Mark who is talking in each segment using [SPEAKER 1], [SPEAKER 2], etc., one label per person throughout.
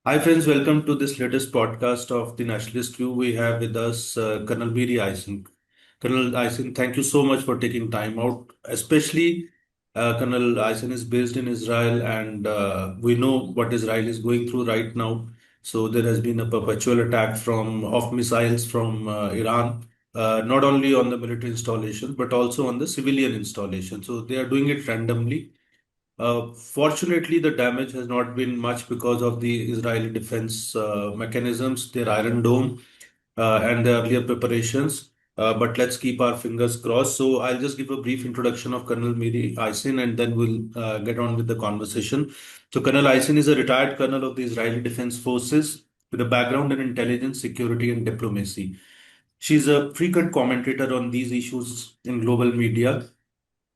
[SPEAKER 1] Hi friends, welcome to this latest podcast of the Nationalist View. We have with us Colonel Miri Eisin. Colonel Eisin, thank you so much for taking time out. Especially, Colonel Eisin is based in Israel, and we know what Israel is going through right now. So there has been a perpetual attack of missiles from Iran, not only on the military installation but also on the civilian installation. So they are doing it randomly. Fortunately, the damage has not been much because of the Israeli defense mechanisms, their Iron Dome, and the earlier preparations. But let's keep our fingers crossed. So I'll just give a brief introduction of Colonel Miri Eisin, and then we'll get on with the conversation. So Colonel Eisin is a retired colonel of the Israeli Defense Forces with a background in intelligence, security, and diplomacy. She's a frequent commentator on these issues in global media.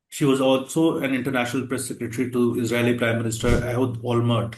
[SPEAKER 1] She was also an international press secretary to Israeli Prime Minister Ehud Olmert.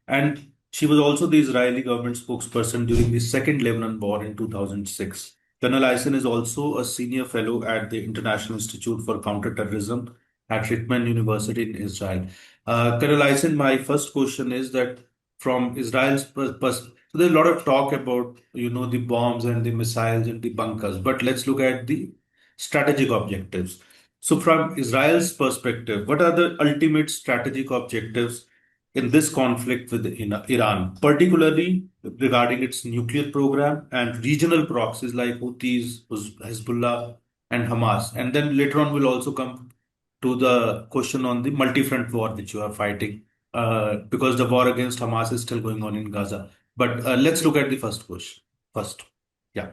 [SPEAKER 1] And she was also the Israeli government spokesperson during the Second Lebanon War in 2006. Colonel Eisen is also a senior fellow at the International Institute for Counter-Terrorism at Reichman University in Israel. Colonel Eisen, my first question is that from Israel's perspective, so there's a lot of talk about, the bombs and the missiles and the bunkers, but let's look at the strategic objectives. So, from Israel's perspective, what are the ultimate strategic objectives in this conflict with Iran, particularly regarding its nuclear program and regional proxies like Houthis, Hezbollah, and Hamas? And then later on, we'll also come to the question on the multi-front war which you are fighting, because the war against Hamas is still going on in Gaza. But let's look at the first question first. Yeah.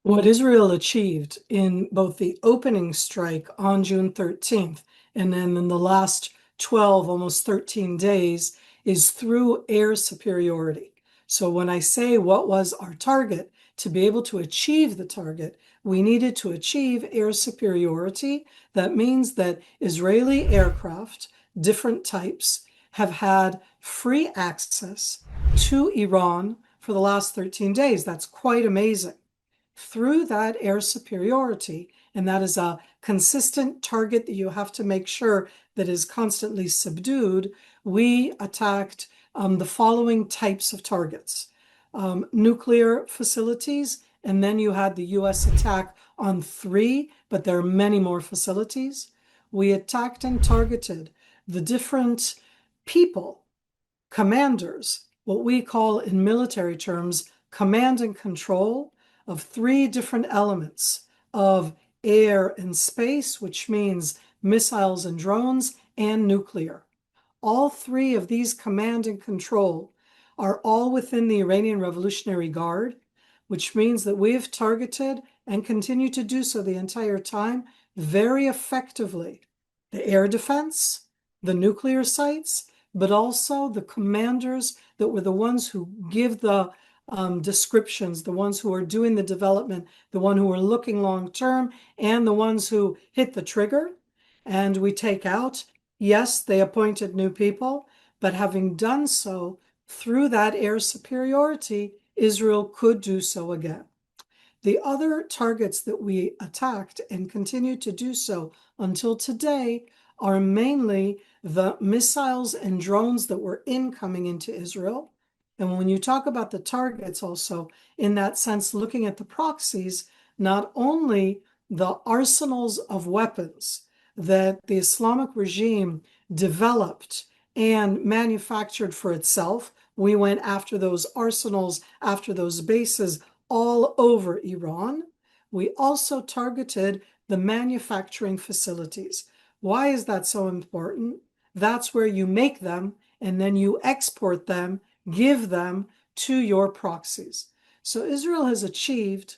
[SPEAKER 2] What Israel achieved in both the opening strike on June 13th and then in the last 12, almost 13 days, is through air superiority. So when I say what was our target, to be able to achieve the target, we needed to achieve air superiority. That means that Israeli aircraft, different types, have had free access to Iran for the last 13 days. That's quite amazing. Through that air superiority, and that is a consistent target that you have to make sure that is constantly subdued, we attacked the following types of targets. Nuclear facilities, and then you had the US attack on 3, but there are many more facilities. We attacked and targeted the different people, commanders, what we call in military terms, command and control of 3 different elements of air and space, which means missiles and drones, and nuclear. All 3 of these command and control are all within the Iranian Revolutionary Guard, which means that we have targeted and continue to do so the entire time very effectively the air defense, the nuclear sites, but also the commanders that were the ones who give the descriptions, the ones who are doing the development, the one who are looking long term, and the ones who hit the trigger. And we take out, yes, they appointed new people, but having done so through that air superiority, Israel could do so again. The other targets that we attacked and continue to do so until today are mainly the missiles and drones that were incoming into Israel. And when you talk about the targets also, in that sense, looking at the proxies, not only the arsenals of weapons that the Islamic regime developed and manufactured for itself, we went after those arsenals, after those bases all over Iran. We also targeted the manufacturing facilities. Why is that so important? That's where you make them and then you export them, give them to your proxies. So Israel has achieved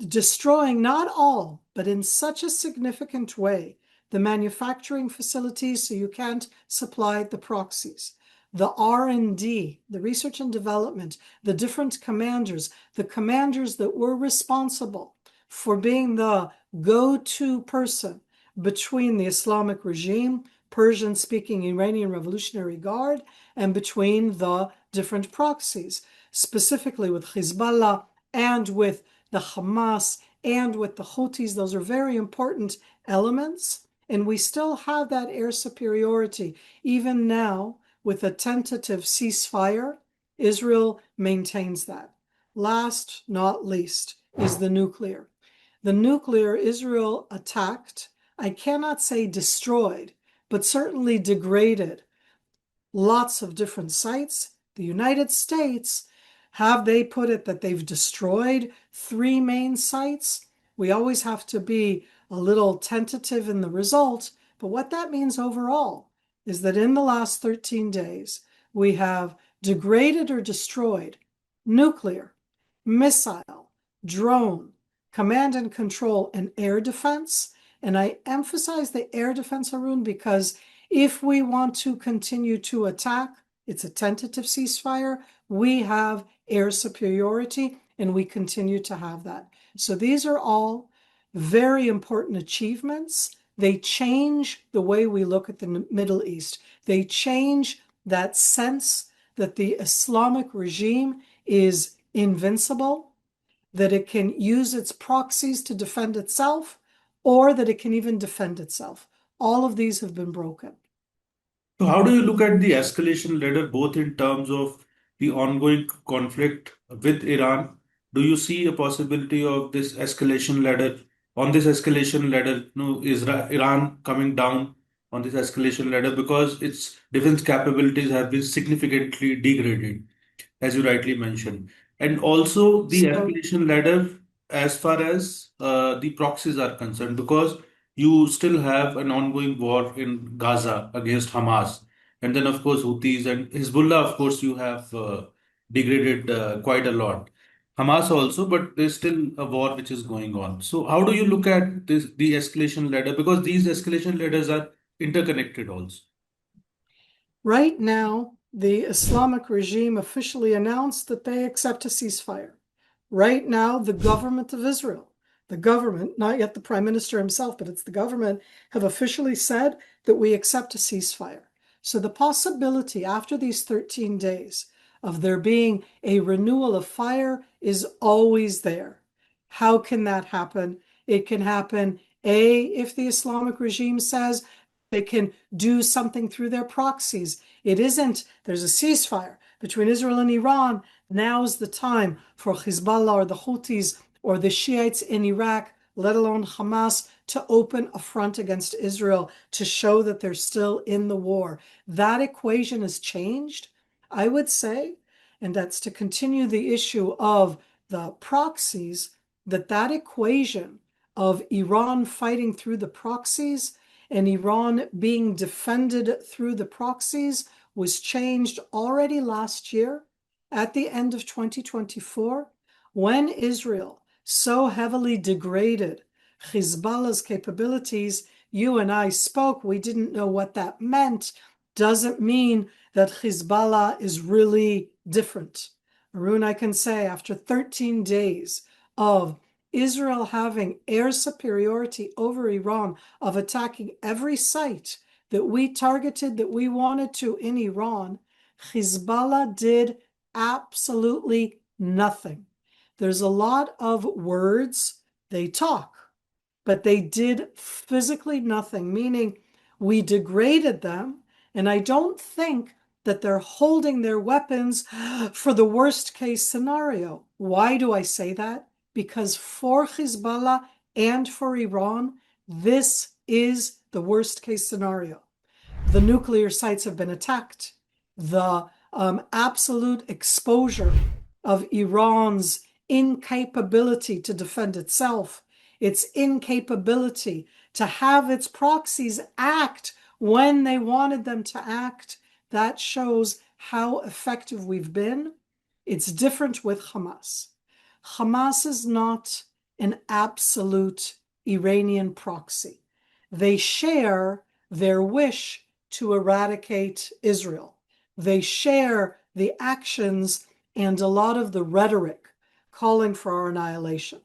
[SPEAKER 2] destroying not all, but in such a significant way, the manufacturing facilities so you can't supply the proxies. The R&D, the research and development, the different commanders, the commanders that were responsible for being the go-to person between the Islamic regime, Persian-speaking Iranian Revolutionary Guard, and between the different proxies, specifically with Hezbollah and with the Hamas and with the Houthis. Those are very important elements. And we still have that air superiority. Even now, with a tentative ceasefire, Israel maintains that. Last, not least, is the nuclear. The nuclear, Israel attacked, I cannot say destroyed, but certainly degraded lots of different sites. The United States, have they put it that they've destroyed 3 main sites? We always have to be a little tentative in the result, but what that means overall is that in the last 13 days, we have degraded or destroyed nuclear, missile, drone, command and control, and air defense. And I emphasize the air defense, Arun, because if we want to continue to attack, it's a tentative ceasefire, we have air superiority, and we continue to have that. So these are all very important achievements. They change the way we look at the Middle East. They change that sense that the Islamic regime is invincible, that it can use its proxies to defend itself, or that it can even defend itself. All of these have been broken.
[SPEAKER 1] So how do you look at the escalation ladder, both in terms of the ongoing conflict with Iran? Do you see a possibility of this escalation ladder, on this escalation ladder, Iran coming down on this escalation ladder because its defense capabilities have been significantly degraded, as you rightly mentioned. And also the
[SPEAKER 2] So
[SPEAKER 1] escalation ladder as far as the proxies are concerned, because you still have an ongoing war in Gaza against Hamas. And then, of course, Houthis and Hezbollah, of course, you have degraded quite a lot. Hamas also, but there's still a war which is going on. So, how do you look at this, the escalation ladder? Because these escalation ladders are interconnected also.
[SPEAKER 2] right now, the Islamic regime officially announced that they accept a ceasefire. Right now, the government of Israel, the government, not yet the prime minister himself, but it's the government, have officially said that we accept a ceasefire. So the possibility after these 13 days of there being a renewal of fire is always there. How can that happen? It can happen, A, if the Islamic regime says they can do something through their proxies. It isn't, there's a ceasefire between Israel and Iran. Now's the time for Hezbollah or the Houthis or the Shiites in Iraq, let alone Hamas, to open a front against Israel to show that they're still in the war. That equation has changed, I would say, and that's to continue the issue of the proxies, that equation of Iran fighting through the proxies and Iran being defended through the proxies was changed already last year at the end of 2024 when Israel so heavily degraded Hezbollah's capabilities. You and I spoke, we didn't know what that meant. Doesn't mean that Hezbollah is really different. Arun, I can say after 13 days of Israel having air superiority over Iran, of attacking every site that we targeted, that we wanted to in Iran, Hezbollah did absolutely nothing. There's a lot of words, they talk, but they did physically nothing, meaning we degraded them. And I don't think that they're holding their weapons for the worst case scenario. Why do I say that? Because for Hezbollah and for Iran, this is the worst case scenario. The nuclear sites have been attacked. The absolute exposure of Iran's incapability to defend itself, its incapability to have its proxies act when they wanted them to act, that shows how effective we've been. It's different with Hamas. Hamas is not an absolute Iranian proxy. They share their wish to eradicate Israel. They share the actions and a lot of the rhetoric calling for our annihilation.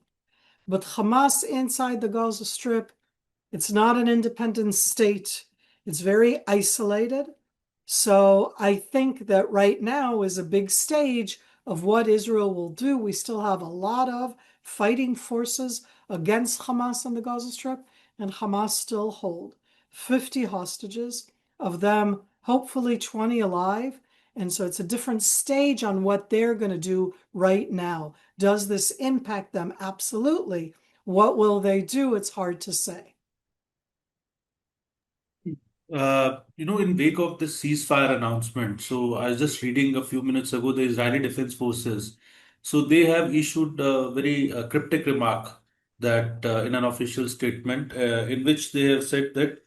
[SPEAKER 2] But Hamas inside the Gaza Strip, it's not an independent state. It's very isolated. So I think that right now is a big stage of what Israel will do. We still have a lot of fighting forces against Hamas on the Gaza Strip, and Hamas still hold. 50 hostages, of them hopefully 20 alive. And so it's a different stage on what they're going to do right now. Does this impact them? Absolutely. What will they do? It's hard to say.
[SPEAKER 1] In wake of this ceasefire announcement, so I was just reading a few minutes ago, the Israeli Defense Forces. So they have issued a very cryptic remark that in an official statement, in which they have said that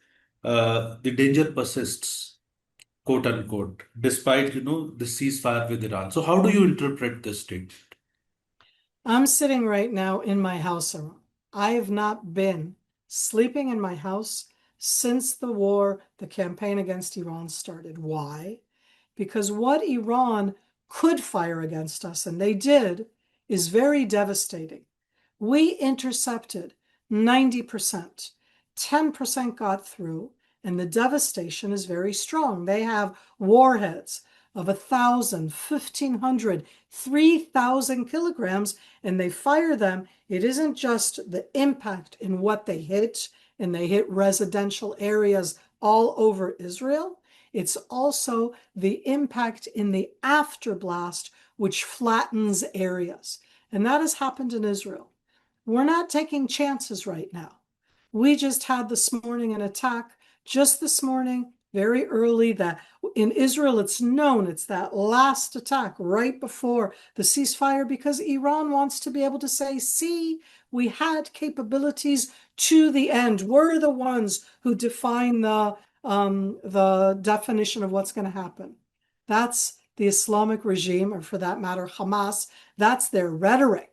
[SPEAKER 1] the danger persists, quote unquote, despite, the ceasefire with Iran. So how do you interpret this statement?
[SPEAKER 2] I'm sitting right now in my house. I have not been sleeping in my house since the war, the campaign against Iran started. Why? Because what Iran could fire against us, and they did, is very devastating. We intercepted 90%, 10% got through, and the devastation is very strong. They have warheads of 1,000, 1,500, 3,000 kilograms, and they fire them. It isn't just the impact in what they hit, and they hit residential areas all over Israel. It's also the impact in the afterblast, which flattens areas. And that has happened in Israel. We're not taking chances right now. We just had this morning an attack, just this morning, very early, that in Israel, it's known it's that last attack right before the ceasefire because Iran wants to be able to say, see, we had capabilities to the end. We're the ones who define the definition of what's going to happen. That's the Islamic regime, or for that matter, Hamas. That's their rhetoric.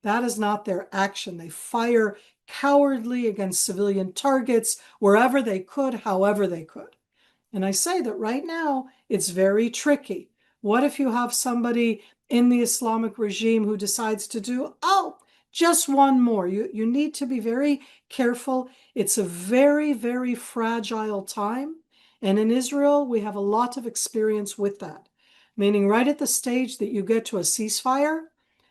[SPEAKER 2] That is not their action. They fire cowardly against civilian targets wherever they could, however they could. And I say that right now, it's very tricky. What if you have somebody in the Islamic regime who decides to do, just one more? You need to be very careful. It's a very, very fragile time. And in Israel, we have a lot of experience with that. Meaning right at the stage that you get to a ceasefire,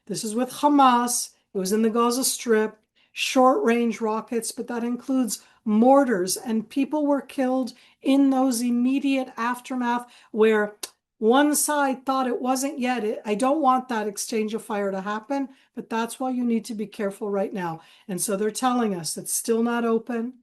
[SPEAKER 2] this is with Hamas, it was in the Gaza Strip, short-range rockets, but that includes mortars, and people were killed in those immediate aftermath where one side thought it wasn't yet. I don't want that exchange of fire to happen, but that's why you need to be careful right now. And so they're telling us it's still not open.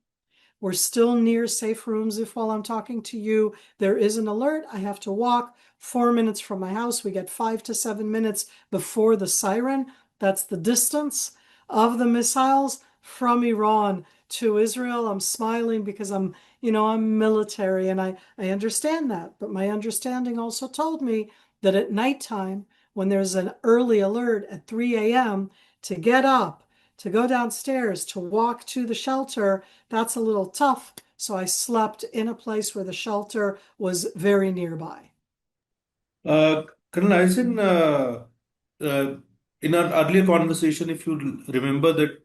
[SPEAKER 2] We're still near safe rooms. If while I'm talking to you, there is an alert, I have to walk 4 minutes from my house. We get 5 to 7 minutes before the siren. That's the distance of the missiles from Iran to Israel. I'm smiling because I'm military and I understand that. But my understanding also told me that at nighttime, when there's an early alert at 3 a.m., to get up, to go downstairs, to walk to the shelter, that's a little tough. So I slept in a place where the shelter was very nearby.
[SPEAKER 1] Uh, Colonel Eisen, uh, in our earlier conversation, if you remember that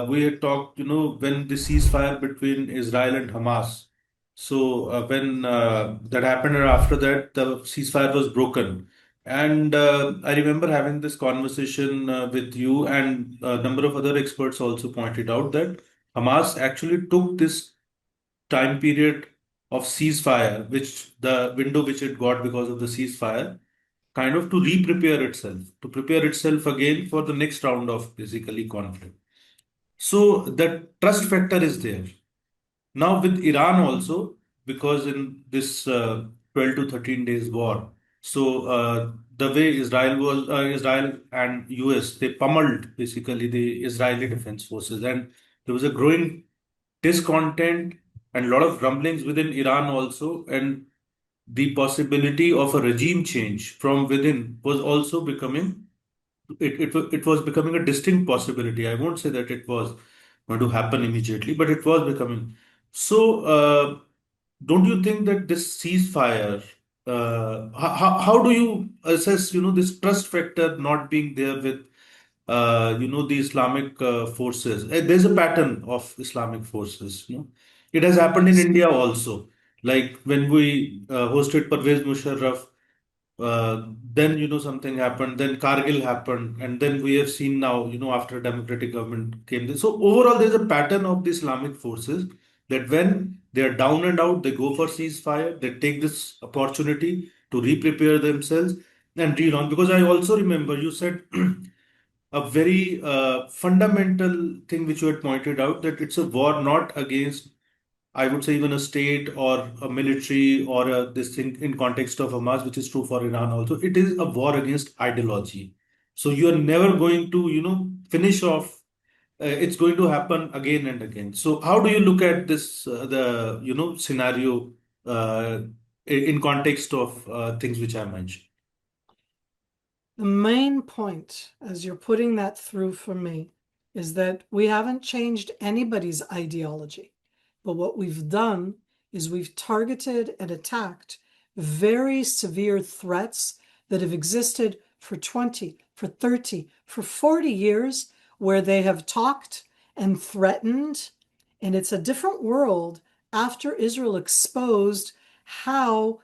[SPEAKER 1] we had talked, when the ceasefire between Israel and Hamas. So when that happened, and after that, the ceasefire was broken. And I remember having this conversation with you, and a number of other experts also pointed out that Hamas actually took this time period of ceasefire, which the window which it got because of the ceasefire, kind of to re-prepare itself, to prepare itself again for the next round of basically conflict. So the trust factor is there. Now with Iran also, because in this 12 to 13 days war, so the way Israel and US, they pummeled basically the Israeli Defense Forces, and there was a growing discontent and a lot of rumblings within Iran also, and the possibility of a regime change from within was also becoming it was becoming a distinct possibility. I won't say that it was going to happen immediately, but it was becoming. So, don't you think that this ceasefire, how do you assess, this trust factor not being there with, the Islamic forces? There's a pattern of Islamic forces, It has happened in India also. Like when we hosted Pervez Musharraf, then something happened, then Kargil happened, and then we have seen now, after a democratic government came there. So overall, there's a pattern of the Islamic forces that when They are down and out. They go for ceasefire. They take this opportunity to re-prepare themselves and relaunch. Because I also remember you said a very fundamental thing which you had pointed out, that it's a war not against, I would say, even a state or a military or this thing in context of Hamas, which is true for Iran also. It is a war against ideology. So you are never going to, finish off. It's going to happen again and again. So how do you look at this, the, scenario uh, in context of things which I mentioned?
[SPEAKER 2] The main point, as you're putting that through for me, is that we haven't changed anybody's ideology. But what we've done is we've targeted and attacked very severe threats that have existed for 20, for 30, for 40 years, where they have talked and threatened. And it's a different world after Israel exposed how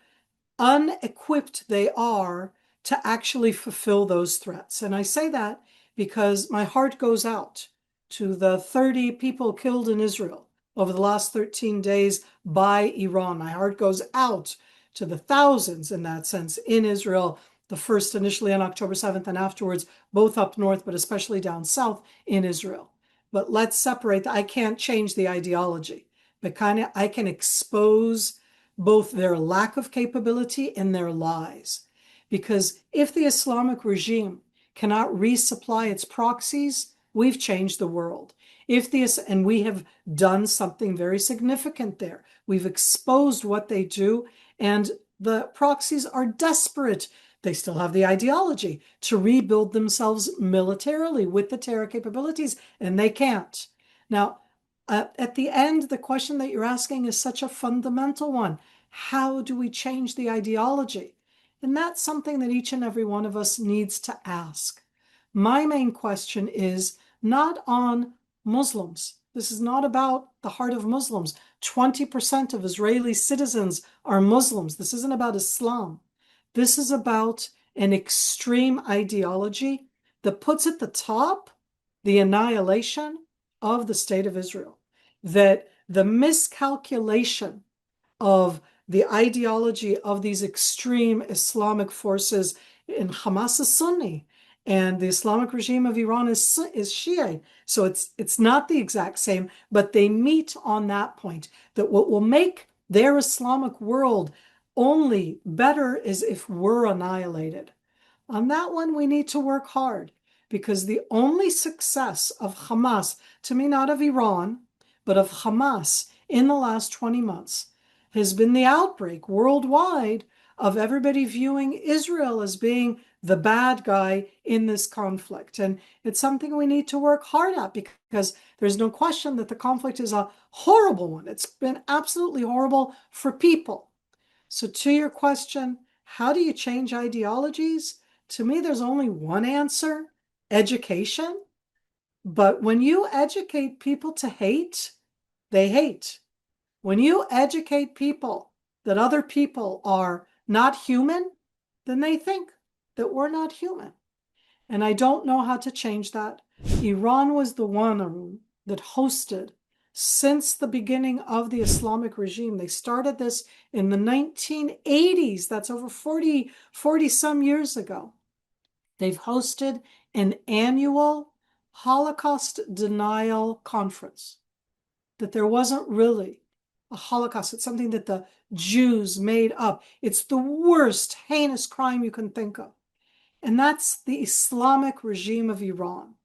[SPEAKER 2] unequipped they are to actually fulfill those threats. And I say that because my heart goes out to the 30 people killed in Israel over the last 13 days by Iran. My heart goes out to the thousands in that sense in Israel, the first initially on October 7th and afterwards, both up north, but especially down south in Israel. But let's separate. I can't change the ideology, but I can expose both their lack of capability and their lies. Because if the Islamic regime cannot resupply its proxies, we've changed the world. And we have done something very significant there. We've exposed what they do, and the proxies are desperate. They still have the ideology to rebuild themselves militarily with the terror capabilities, and they can't. Now, at the end, the question that you're asking is such a fundamental one. How do we change the ideology? And that's something that each and every one of us needs to ask. My main question is not on Muslims. This is not about the heart of Muslims. 20% of Israeli citizens are Muslims. This isn't about Islam. This is about an extreme ideology that puts at the top the annihilation of the state of Israel. That the miscalculation of the ideology of these extreme Islamic forces, in Hamas is Sunni, and the Islamic regime of Iran is Shiite. So it's not the exact same, but they meet on that point, that what will make their Islamic world only better is if we're annihilated. On that one, we need to work hard, because the only success of Hamas, to me, not of Iran, but of Hamas in the last 20 months, has been the outbreak worldwide of everybody viewing Israel as being the bad guy in this conflict. And it's something we need to work hard at, because there's no question that the conflict is a horrible one. It's been absolutely horrible for people. So to your question, how do you change ideologies? To me, there's only one answer: education. But when you educate people to hate, they hate. When you educate people that other people are not human, then they think that we're not human. And I don't know how to change that. Iran was the one, Arun, that hosted since the beginning of the Islamic regime. They started this in the 1980s. That's over 40 some years ago. They've hosted an annual Holocaust denial conference, that there wasn't really a Holocaust. It's something that the Jews made up. It's the worst, heinous crime you can think of. And that's the Islamic regime of Iran.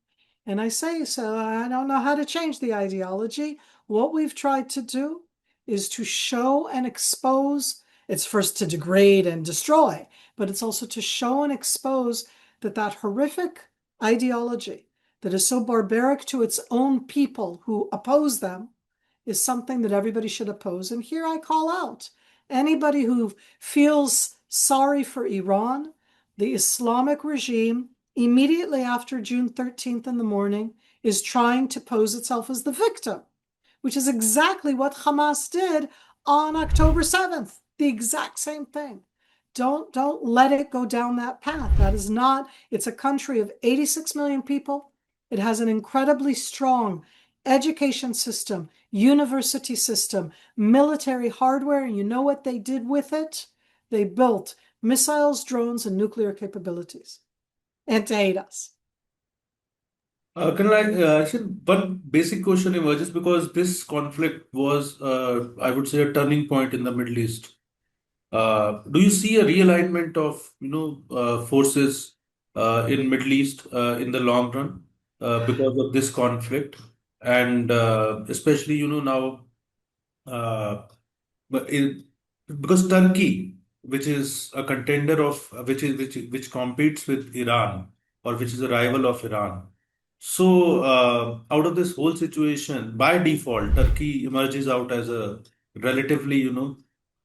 [SPEAKER 2] And I say, so I don't know how to change the ideology. What we've tried to do is to show and expose. It's first to degrade and destroy, but it's also to show and expose that horrific ideology that is so barbaric to its own people who oppose them is something that everybody should oppose. And here I call out anybody who feels sorry for Iran. The Islamic regime, immediately after June 13th in the morning, is trying to pose itself as the victim, which is exactly what Hamas did on October 7th. The exact same thing. Don't let it go down that path. That is not, it's a country of 86 million people. It has an incredibly strong education system, university system, military hardware. And you know what they did with it? They built missiles, drones, and nuclear capabilities. And to hate us.
[SPEAKER 1] I said one basic question emerges because this conflict was, I would say, a turning point in the Middle East. Do you see a realignment of, forces in Middle East in the long run because of this conflict, and especially, now uh, but because Turkey, which is a contender of which competes with Iran, or which is a rival of Iran. So out of this whole situation, by default, Turkey emerges out as a relatively,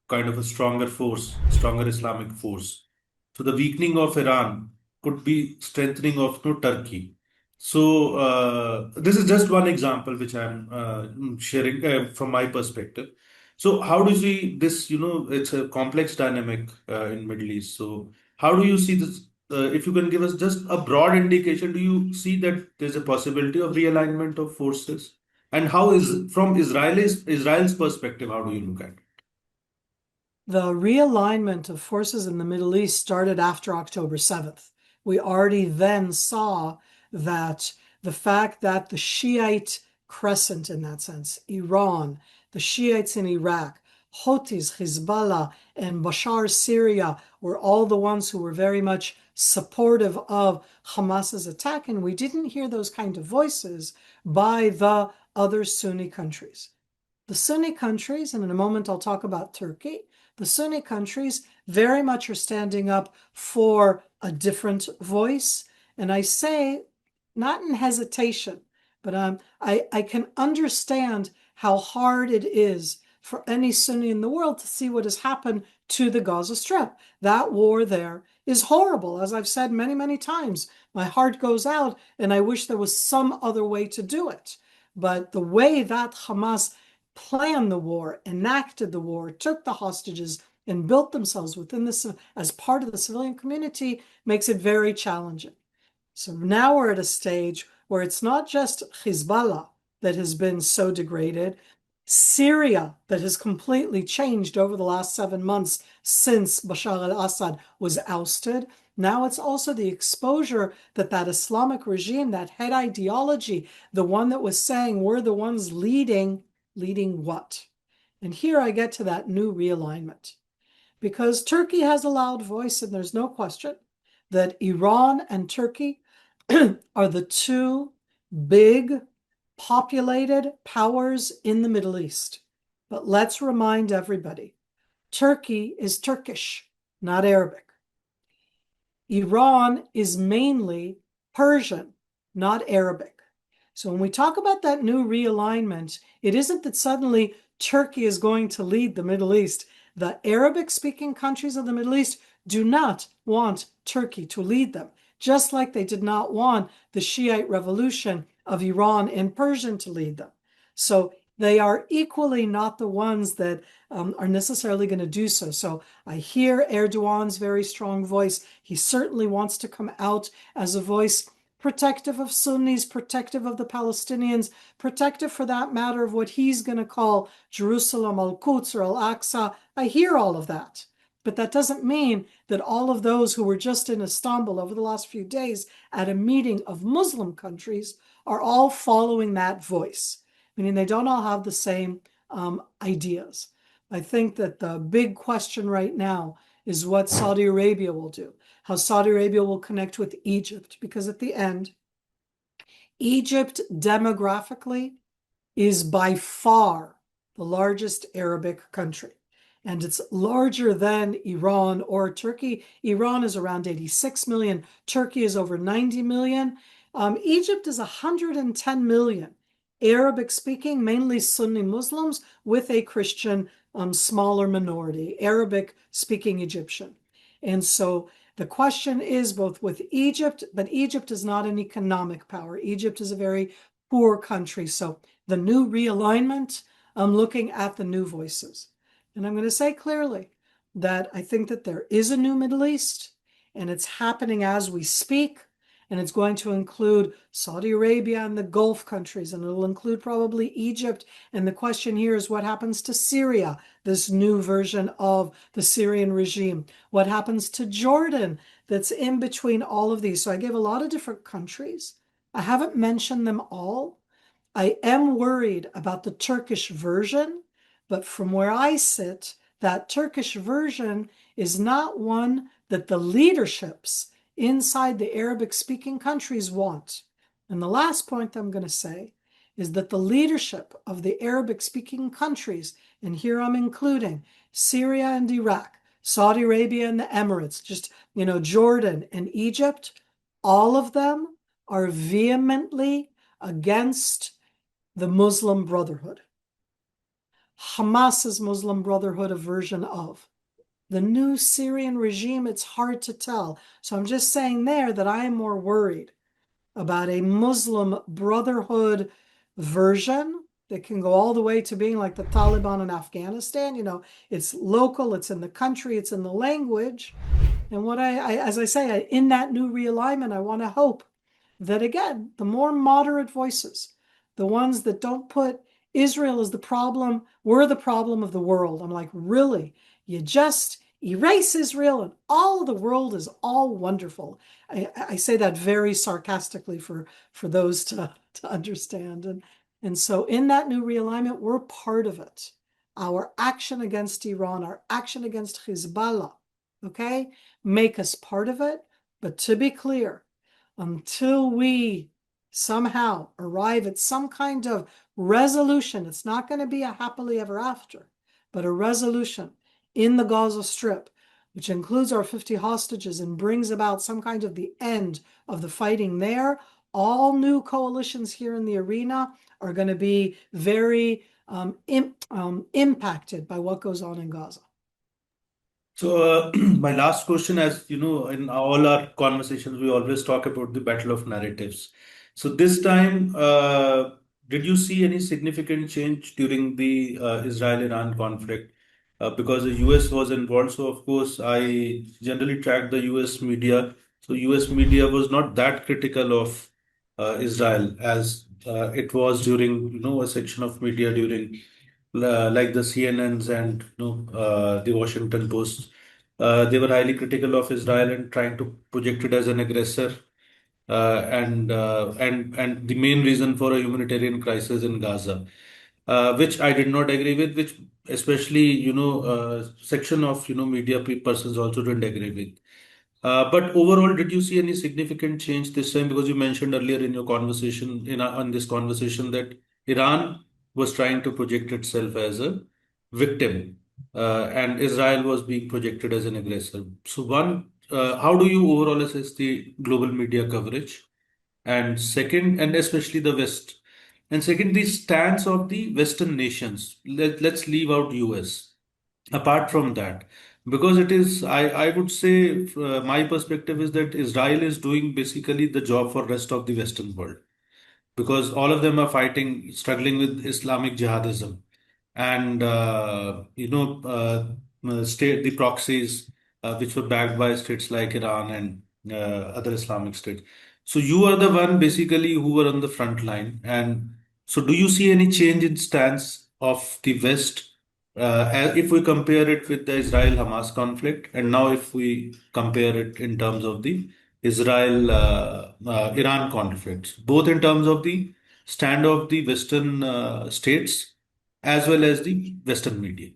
[SPEAKER 1] kind of a stronger force, stronger Islamic force. So the weakening of Iran could be strengthening of, Turkey. So this is just one example which I'm sharing from my perspective. So how do you see this? It's a complex dynamic in Middle East. So how do you see this? If you can give us just a broad indication, do you see that there's a possibility of realignment of forces? And how is, from Israel's perspective, how do you look at it?
[SPEAKER 2] The realignment of forces in the Middle East started after October 7th. We already then saw that the fact that the Shiite crescent, in that sense, Iran, the Shiites in Iraq, Houthis, Hezbollah, and Bashar Syria were all the ones who were very much supportive of Hamas's attack, and we didn't hear those kind of voices by the other Sunni countries. The Sunni countries, and in a moment I'll talk about Turkey, the Sunni countries very much are standing up for a different voice. And I say, not in hesitation, but I can understand how hard it is for any Sunni in the world to see what has happened to the Gaza Strip. That war there is horrible. As I've said many, many times, my heart goes out and I wish there was some other way to do it. But the way that Hamas planned the war, enacted the war, took the hostages, and built themselves within this as part of the civilian community makes it very challenging. So now we're at a stage where it's not just Hezbollah that has been so degraded, Syria that has completely changed over the last 7 months since Bashar al-Assad was ousted. Now it's also the exposure that Islamic regime, that head ideology, the one that was saying we're the ones leading what? And here I get to that new realignment. Because Turkey has a loud voice, and there's no question that Iran and Turkey are the two big populated powers in the Middle East. But let's remind everybody, Turkey is Turkish, not Arabic. Iran is mainly Persian, not Arabic. So when we talk about that new realignment, it isn't that suddenly Turkey is going to lead the Middle East. The Arabic-speaking countries of the Middle East do not want Turkey to lead them, just like they did not want the Shiite revolution of Iran and Persian to lead them. So they are equally not the ones that are necessarily going to do so. So I hear Erdogan's very strong voice. He certainly wants to come out as a voice protective of Sunnis, protective of the Palestinians, protective for that matter of what he's going to call Jerusalem, Al-Quds, or Al-Aqsa. I hear all of that. But that doesn't mean that all of those who were just in Istanbul over the last few days at a meeting of Muslim countries are all following that voice, meaning they don't all have the same ideas. I think that the big question right now is what Saudi Arabia will do, how Saudi Arabia will connect with Egypt, because at the end, Egypt demographically is by far the largest Arabic country. And it's larger than Iran or Turkey. Iran is around 86 million. Turkey is over 90 million. Egypt is 110 million. Arabic speaking, mainly Sunni Muslims with a Christian smaller minority, Arabic speaking Egyptian. And so the question is both with Egypt, but Egypt is not an economic power. Egypt is a very poor country. So the new realignment, I'm looking at the new voices. And I'm going to say clearly that I think that there is a new Middle East, and it's happening as we speak. and it's going to include Saudi Arabia and the Gulf countries, and it'll include probably Egypt. And the question here is what happens to Syria, this new version of the Syrian regime? What happens to Jordan that's in between all of these? So I gave a lot of different countries. I haven't mentioned them all. I am worried about the Turkish version, but from where I sit, that Turkish version is not one that the leaderships inside the Arabic-speaking countries want. And the last point I'm going to say is that the leadership of the Arabic-speaking countries, and here I'm including Syria and Iraq, Saudi Arabia and the Emirates, just, Jordan and Egypt, all of them are vehemently against the Muslim Brotherhood. Hamas's Muslim Brotherhood, a version of. The new Syrian regime, it's hard to tell. So I'm just saying there that I am more worried about a Muslim Brotherhood version that can go all the way to being like the Taliban in Afghanistan. It's local, it's in the country, it's in the language. And what as I say, in that new realignment, I want to hope that, again, the more moderate voices, the ones that don't put Israel as the problem, we're the problem of the world. I'm like, really? You just erase Israel and all the world is all wonderful. I say that very sarcastically for those to understand. And so in that new realignment, we're part of it. Our action against Iran, our action against Hezbollah, okay, make us part of it. But to be clear, until we somehow arrive at some kind of resolution, it's not going to be a happily ever after, but a resolution in the Gaza Strip, which includes our 50 hostages and brings about some kind of the end of the fighting there, all new coalitions here in the arena are going to be very impacted by what goes on in Gaza.
[SPEAKER 1] So, my last question, as you know, in all our conversations, we always talk about the battle of narratives. So, this time, did you see any significant change during the Israel-Iran conflict? Because the US was involved. So, of course, I generally track the US media. So, US media was not that critical of Israel as it was during, a section of media during like the CNNs and the Washington Post. They were highly critical of Israel and trying to project it as an aggressor, and the main reason for a humanitarian crisis in Gaza, which I did not agree with, which especially section of media persons also didn't agree with. But overall, did you see any significant change this time? Because you mentioned earlier in your conversation, on this conversation, that Iran was trying to project itself as a victim, and Israel was being projected as an aggressor. So, one, how do you overall assess the global media coverage? And second, and especially the West. And second, the stance of the Western nations. Let's leave out US. Apart from that, because it is, I would say, my perspective is that Israel is doing basically the job for rest of the Western world, because all of them are fighting, struggling with Islamic jihadism, and state the proxies which were backed by states like Iran and other Islamic states. So you are the one basically who were on the front line, and so do you see any change in stance of the West? If we compare it with the Israel-Hamas conflict, and now if we compare it in terms of the Israel-Iran conflicts, both in terms of the stand of the Western states as well as the Western media.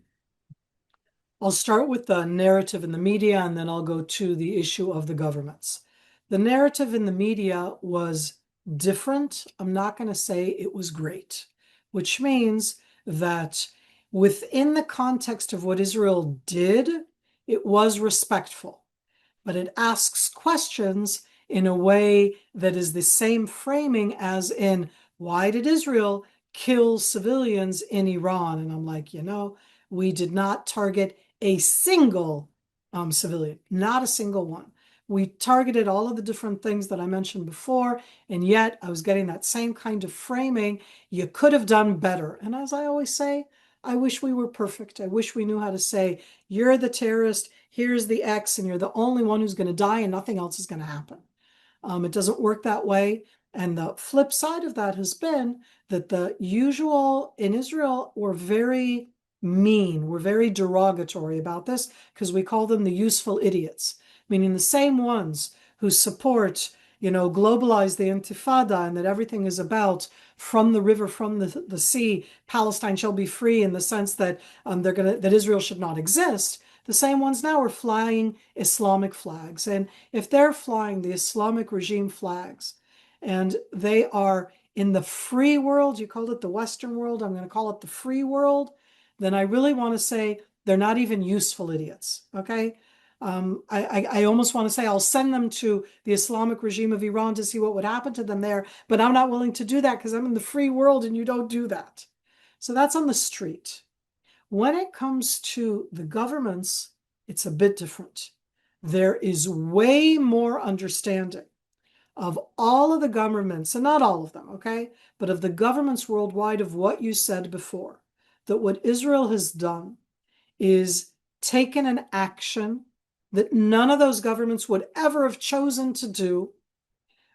[SPEAKER 2] I'll start with the narrative in the media, and then I'll go to the issue of the governments. The narrative in the media was different. I'm not going to say it was great, which means that within the context of what Israel did, it was respectful, but it asks questions in a way that is the same framing as in, why did Israel kill civilians in Iran? And I'm like, we did not target a single civilian, not a single one. We targeted all of the different things that I mentioned before, and yet I was getting that same kind of framing. You could have done better. And as I always say, I wish we were perfect. I wish we knew how to say, you're the terrorist, here's the X, and you're the only one who's going to die and nothing else is going to happen. It doesn't work that way. And the flip side of that has been that the usual in Israel were very mean, we're very derogatory about this because we call them the useful idiots, meaning the same ones who support, globalize the Intifada and that everything is about from the river, from the sea, Palestine shall be free in the sense that that Israel should not exist. The same ones now are flying Islamic flags. And if they're flying the Islamic regime flags and they are in the free world, you called it the Western world, I'm going to call it the free world, then I really want to say they're not even useful idiots, okay? I almost want to say I'll send them to the Islamic regime of Iran to see what would happen to them there, but I'm not willing to do that because I'm in the free world and you don't do that. So that's on the street. When it comes to the governments, it's a bit different. There is way more understanding of all of the governments, and not all of them, okay, but of the governments worldwide of what you said before, that what Israel has done is taken an action that none of those governments would ever have chosen to do,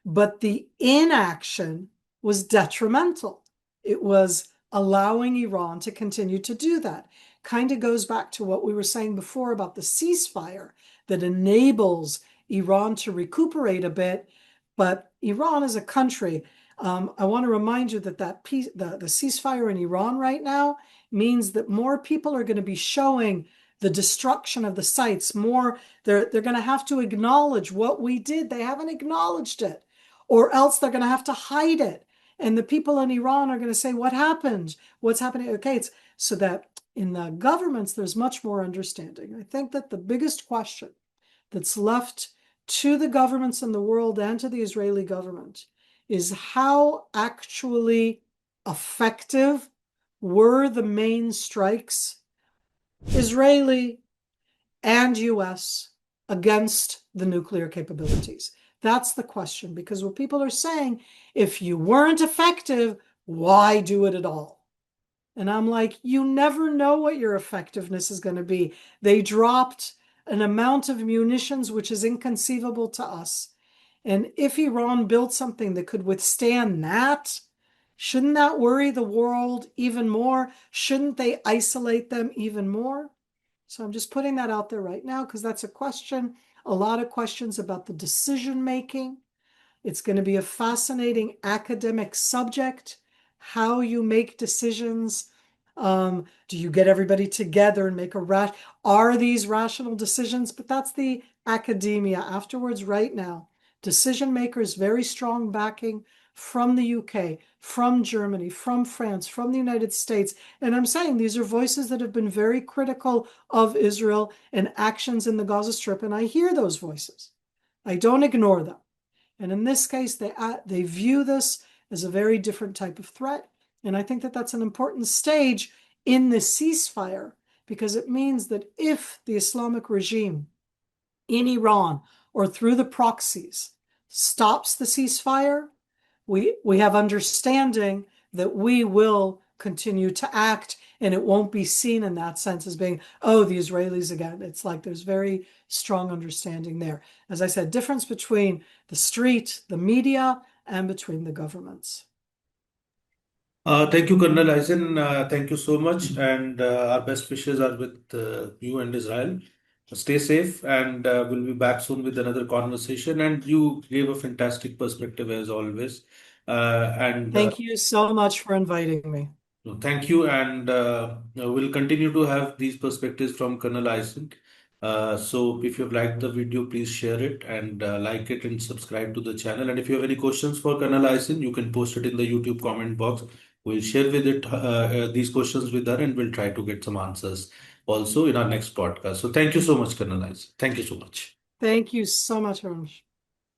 [SPEAKER 2] but the inaction was detrimental. It was allowing Iran to continue to do that. Kind of goes back to what we were saying before about the ceasefire that enables Iran to recuperate a bit. But Iran as a country, I want to remind you that the ceasefire in Iran right now means that more people are going to be showing the destruction of the sites. More, they're going to have to acknowledge what we did. They haven't acknowledged it, or else they're going to have to hide it. And the people in Iran are going to say, what happened? What's happening? Okay, it's so that in the governments, there's much more understanding. I think that the biggest question that's left to the governments in the world and to the Israeli government is how actually effective were the main strikes, Israeli and US, against the nuclear capabilities. That's the question, because what people are saying, if you weren't effective, why do it at all? And I'm like, you never know what your effectiveness is going to be. They dropped an amount of munitions which is inconceivable to us. And if Iran built something that could withstand that, shouldn't that worry the world even more? Shouldn't they isolate them even more? So I'm just putting that out there right now because that's a question, a lot of questions about the decision making. It's going to be a fascinating academic subject, how you make decisions. Do you get everybody together and make are these rational decisions? But that's the academia afterwards. Right now, decision makers, very strong backing from the UK, from Germany, from France, from the United States. And I'm saying these are voices that have been very critical of Israel and actions in the Gaza Strip. And I hear those voices. I don't ignore them. And in this case, they view this as a very different type of threat. And I think that that's an important stage in the ceasefire, because it means that if the Islamic regime in Iran or through the proxies stops the ceasefire, we have understanding that we will continue to act, and it won't be seen in that sense as being, oh, the Israelis again. It's like there's very strong understanding there. As I said, difference between the street, the media, and between the governments.
[SPEAKER 1] Thank you, Colonel Eisen. Thank you so much. And our best wishes are with you and Israel. Stay safe, and we'll be back soon with another conversation. And you gave a fantastic perspective as always. And
[SPEAKER 2] Thank you so much for inviting me.
[SPEAKER 1] no, thank you, and we'll continue to have these perspectives from Colonel Eisen. So if you've liked the video, please share it and like it and subscribe to the channel. And if you have any questions for Colonel Eisen, you can post it in the YouTube comment box. We'll share with it these questions with her, and we'll try to get some answers also in our next podcast. So thank you so much, Colonel Eisen. Thank you so much.
[SPEAKER 2] Thank you so much, Arun.